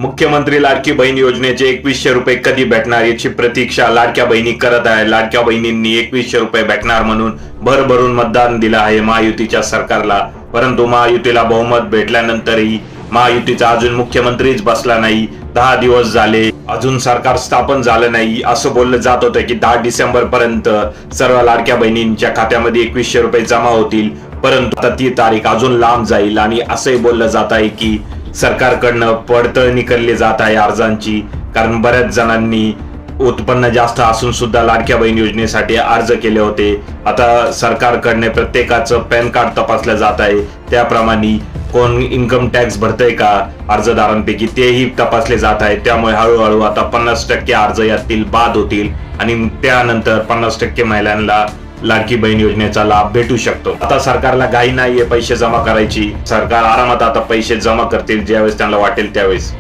मुख्यमंत्री लाडकी बहीण योजनेचे 2100 रुपये कधी भेटणार याची प्रतीक्षा लाडक्या बहिणी करत आहे। लाडक्या बहिणींनी 2100 रुपये भेटणार म्हणून भरभरून मतदान दिलं आहे महायुतीच्या सरकारला, परंतु महायुतीला बहुमत भेटल्यानंतरही महायुतीचा अजून मुख्यमंत्रीच बसला नाही। 10 दिवस झाले अजून सरकार स्थापन झालं नाही। असं बोललं जात होतं की 10 डिसेंबर पर्यंत सर्व लाडक्या बहिणींच्या खात्यामध्ये 2100 रुपये जमा होतील, परंतु आता ती तारीख अजून लांब जाईल। आणि असंही बोललं जात आहे की सरकारकडनं पडताळणी केली जात आहे अर्जांची, कारण बऱ्याच जणांनी उत्पन्न जास्त असून सुद्धा लाडक्या बहीण योजनेसाठी अर्ज केले होते। आता सरकारकडने प्रत्येकाचं पॅन कार्ड तपासलं जात आहे, त्याप्रमाणे कोण इन्कम टॅक्स भरतय का अर्जदारांपैकी तेही तपासले जात आहे। त्यामुळे हळूहळू आता 50% अर्ज यातील बाद होतील आणि त्यानंतर 50% महिलांना लाडकी बहीण योजनेचा लाभ भेटू शकतो। आता सरकारला घाई नाहीये पैसे जमा करायची, सरकार आरामात आता पैसे जमा करतील ज्यावेळेस त्यांना वाटेल त्यावेळेस।